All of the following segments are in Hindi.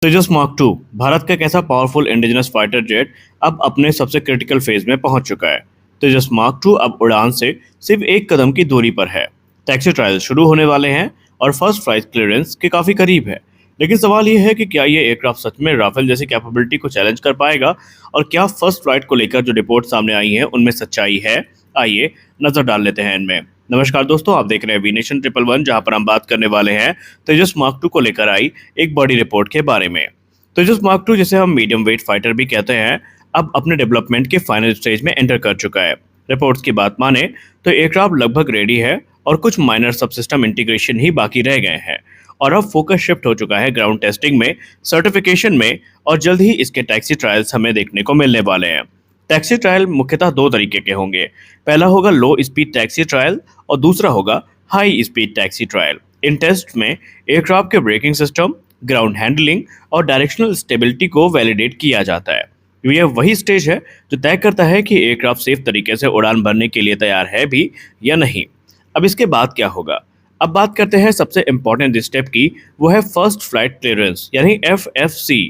तेजस मार्क टू भारत का एक ऐसा पावरफुल इंडिजिनस फाइटर जेट अब अपने सबसे क्रिटिकल फेज में पहुंच चुका है। तेजस मार्क टू अब उड़ान से सिर्फ एक कदम की दूरी पर है। टैक्सी ट्रायल शुरू होने वाले हैं और फर्स्ट फ्लाइट क्लियरेंस के काफी करीब है। लेकिन सवाल यह है कि क्या ये एयरक्राफ्ट सच में राफेल जैसी कैपेबिलिटी को चैलेंज कर पाएगा और क्या फर्स्ट फ्लाइट को लेकर जो रिपोर्ट सामने आई है उनमें सच्चाई है। आइए नजर डाल लेते हैं इनमें। नमस्कार दोस्तों, आप देख रहे हैं वी नेशन ट्रिपल वन, जहां पर हम बात करने वाले हैं तेजस मार्क टू को लेकर आई एक बड़ी रिपोर्ट के बारे में। तेजस मार्क टू, जिसे हम मीडियम वेट फाइटर भी कहते हैं, अब अपने डेवलपमेंट के फाइनल स्टेज में एंटर कर चुका है। रिपोर्ट्स की बात माने तो एयरक्राफ्ट लगभग रेडी है और कुछ माइनर सब सिस्टम इंटीग्रेशन ही बाकी रह गए हैं और अब फोकस शिफ्ट हो चुका है ग्राउंड टेस्टिंग में, सर्टिफिकेशन में, और जल्द ही इसके टैक्सी ट्रायल्स हमें देखने को मिलने वाले हैं। टैक्सी ट्रायल मुख्यतः दो तरीके के होंगे। पहला होगा लो स्पीड टैक्सी ट्रायल और दूसरा होगा हाई स्पीड टैक्सी ट्रायल। इन टेस्ट में एयरक्राफ्ट के ब्रेकिंग सिस्टम, ग्राउंड हैंडलिंग और डायरेक्शनल स्टेबिलिटी को वैलिडेट किया जाता है। यह वही स्टेज है जो तय करता है कि एयरक्राफ्ट सेफ तरीके से उड़ान भरने के लिए तैयार है भी या नहीं। अब इसके बाद क्या होगा? अब बात करते हैं सबसे इंपॉर्टेंट स्टेप की, वो है फर्स्ट फ्लाइट क्लियरेंस यानी FFC।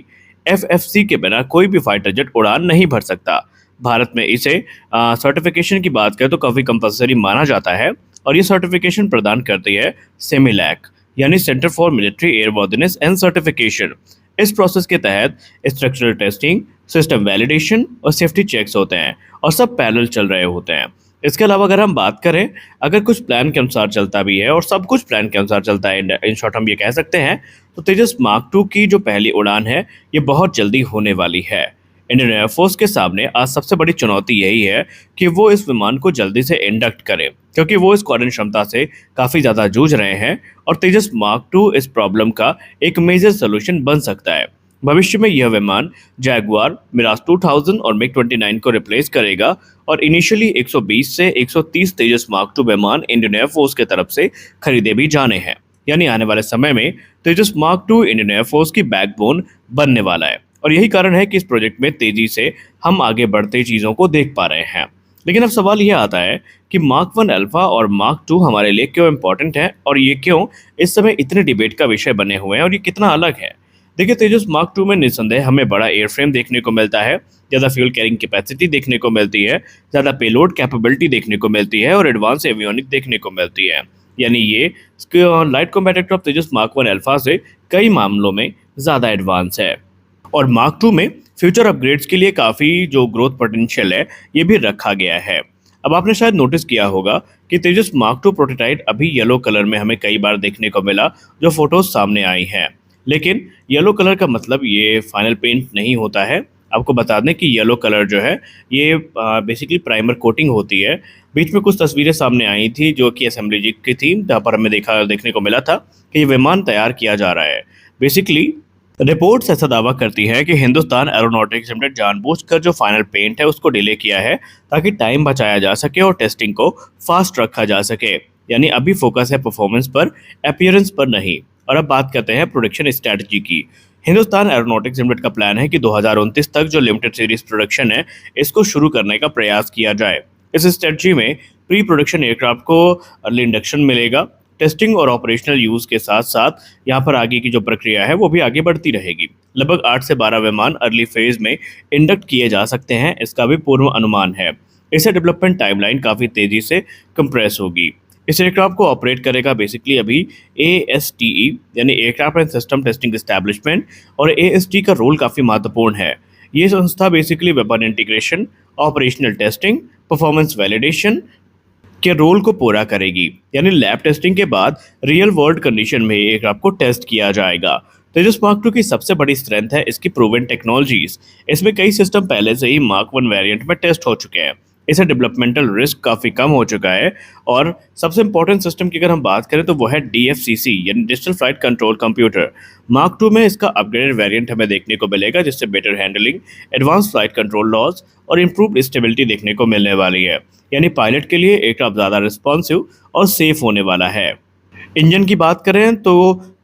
FFC के बिना कोई भी फाइटर जेट उड़ान नहीं भर सकता। भारत में इसे सर्टिफिकेशन की बात करें तो काफ़ी कंपलसरी माना जाता है और ये सर्टिफिकेशन प्रदान करती है सेमिलैक यानी Centre for Military Airworthiness and Certification. इस प्रोसेस के तहत स्ट्रक्चरल टेस्टिंग, सिस्टम वैलिडेशन और सेफ्टी चेक्स होते हैं और सब पैरेलल चल रहे होते हैं। इसके अलावा अगर हम बात करें, अगर कुछ प्लान के अनुसार चलता भी है और सब कुछ प्लान के अनुसार चलता है, इन शॉर्ट हम ये कह सकते हैं, तो तेजस मार्क टू की जो पहली उड़ान है ये बहुत जल्दी होने वाली है। इंडियन एयरफोर्स के सामने आज सबसे बड़ी चुनौती यही है कि वो इस विमान को जल्दी से इंडक्ट करे, क्योंकि वो इस क्वारन क्षमता से काफ़ी ज़्यादा जूझ रहे हैं और तेजस मार्क टू इस प्रॉब्लम का एक मेजर सोल्यूशन बन सकता है। भविष्य में यह विमान जैगुआर, मिराज 2000 और मिग 29 को रिप्लेस करेगा और इनिशियली 120 से 130 तेजस मार्क टू विमान इंडियन एयरफोर्स के तरफ से खरीदे भी जाने हैं। यानी आने वाले समय में तेजस मार्क टू इंडियन एयरफोर्स की बैकबोन बनने वाला है और यही कारण है कि इस प्रोजेक्ट में तेजी से हम आगे बढ़ते चीज़ों को देख पा रहे हैं। लेकिन अब सवाल यह आता है कि मार्क 1 अल्फा और मार्क 2 हमारे लिए क्यों इंपॉर्टेंट है और ये क्यों इस समय इतने डिबेट का विषय बने हुए हैं और ये कितना अलग है। देखिए, तेजस मार्क 2 में निस्संदेह हमें बड़ा एयरफ्रेम देखने को मिलता है, ज़्यादा फ्यूल कैरिंग कैपेसिटी देखने को मिलती है, ज़्यादा पेलोड कैपेबिलिटी देखने को मिलती है और एडवांस एवियोनिक देखने को मिलती है। यानी ये लाइट कॉम्बैट एयरक्राफ्ट तेजस मार्क 1 अल्फा से कई मामलों में ज़्यादा एडवांस है और मार्क 2 में फ्यूचर अपग्रेड्स के लिए काफ़ी जो ग्रोथ पोटेंशियल है ये भी रखा गया है। अब आपने शायद नोटिस किया होगा कि तेजस मार्क 2 प्रोटोटाइप अभी येलो कलर में हमें कई बार देखने को मिला जो फोटोज सामने आई हैं। लेकिन येलो कलर का मतलब ये फाइनल पेंट नहीं होता है। आपको बता दें कि येलो कलर जो है ये बेसिकली प्राइमर कोटिंग होती है। बीच में कुछ तस्वीरें सामने आई थी जो कि असेंबली जी की थी, जहाँ पर हमें देखने को मिला था कि ये विमान तैयार किया जा रहा है। बेसिकली रिपोर्ट्स ऐसा दावा करती है कि हिंदुस्तान एरोनॉटिक्स लिमिटेड जानबूझकर जो फाइनल पेंट है उसको डिले किया है ताकि टाइम बचाया जा सके और टेस्टिंग को फास्ट रखा जा सके। यानी अभी फोकस है परफॉर्मेंस पर, अपीयरेंस पर नहीं। और अब बात करते हैं प्रोडक्शन स्ट्रैटेजी की। हिंदुस्तान एरोनॉटिक्स लिमिटेड का प्लान है कि 2029 तक जो लिमिटेड सीरीज प्रोडक्शन है इसको शुरू करने का प्रयास किया जाए। इस स्ट्रैटेजी में प्री प्रोडक्शन एयरक्राफ्ट को अर्ली इंडक्शन मिलेगा। टेस्टिंग और ऑपरेशनल यूज़ के साथ साथ यहाँ पर आगे की जो प्रक्रिया है वो भी आगे बढ़ती रहेगी। लगभग 8 से 12 विमान अर्ली फेज में इंडक्ट किए जा सकते हैं, इसका भी पूर्व अनुमान है। इससे डेवलपमेंट टाइमलाइन काफ़ी तेज़ी से कंप्रेस होगी। इस एयरक्राफ्ट को ऑपरेट करेगा बेसिकली अभी ASTE यानी aircraft and system testing establishment, और AST का रोल काफ़ी महत्वपूर्ण है। ये संस्था basically weapon integration, operational testing, performance validation के रोल को पूरा करेगी। यानी लैब टेस्टिंग के बाद रियल वर्ल्ड कंडीशन में एयरक्राफ्ट को टेस्ट किया जाएगा। तेजस मार्क 2 की सबसे बड़ी स्ट्रेंथ है इसकी प्रूवन टेक्नोलॉजीज। इसमें कई सिस्टम पहले से ही मार्क 1 वेरिएंट में टेस्ट हो चुके हैं। इससे डेवलपमेंटल रिस्क काफ़ी कम हो चुका है और सबसे इंपॉर्टेंट सिस्टम की अगर हम बात करें तो वो है DFCC यानी digital flight control computer. Mark 2 में इसका अपग्रेडेड वेरिएंट हमें देखने को मिलेगा, जिससे better handling, advance flight control laws और इम्प्रूव्ड स्टेबिलिटी देखने को मिलने वाली है। यानी पायलट के लिए एयरक्राफ्ट ज़्यादा रिस्पॉन्सिव और सेफ होने वाला है। इंजन की बात करें तो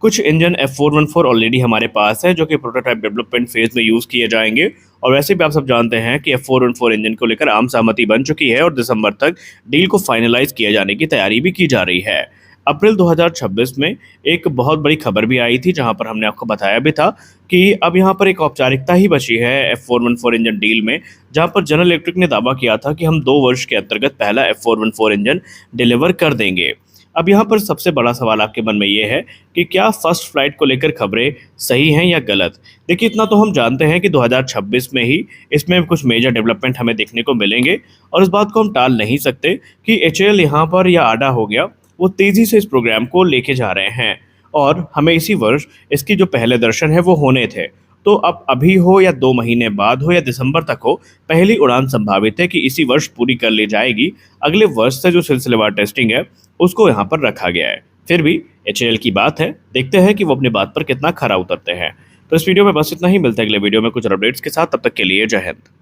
कुछ इंजन F414 ऑलरेडी हमारे पास है जो कि प्रोटोटाइप डेवलपमेंट फेज में यूज़ किए जाएंगे और वैसे भी आप सब जानते हैं कि F414 इंजन को लेकर आम सहमति बन चुकी है और दिसंबर तक डील को फाइनलाइज किए जाने की तैयारी भी की जा रही है। अप्रैल 2026 में एक बहुत बड़ी खबर भी आई थी, जहां पर हमने आपको बताया भी था कि अब यहां पर एक औपचारिकता ही बची है F414 इंजन डील में, जहां पर जनरल इलेक्ट्रिक ने दावा किया था कि हम 2 वर्ष के अंतर्गत पहला F414 इंजन डिलीवर कर देंगे। अब यहाँ पर सबसे बड़ा सवाल आपके मन में ये है कि क्या फर्स्ट फ्लाइट को लेकर खबरें सही हैं या गलत? देखिए, इतना तो हम जानते हैं कि 2026 में ही इसमें कुछ मेजर डेवलपमेंट हमें देखने को मिलेंगे, और इस बात को हम टाल नहीं सकते कि एचएएल यहाँ पर, या आडा हो गया, वो तेज़ी से इस प्रोग्राम को लेके जा रहे हैं, और हमें इसी वर्ष इसकी जो पहले दर्शन है वो होने थे। तो अब अभी हो या 2 महीने बाद हो या दिसंबर तक हो, पहली उड़ान संभावित है कि इसी वर्ष पूरी कर ली जाएगी। अगले वर्ष से जो सिलसिलेवार टेस्टिंग है उसको यहाँ पर रखा गया है। फिर भी एचएएल की बात है, देखते हैं कि वो अपनी बात पर कितना खरा उतरते हैं। तो इस वीडियो में बस इतना ही, मिलते हैं अगले वीडियो में कुछ अपडेट्स के साथ। तब तक के लिए जय हिंद।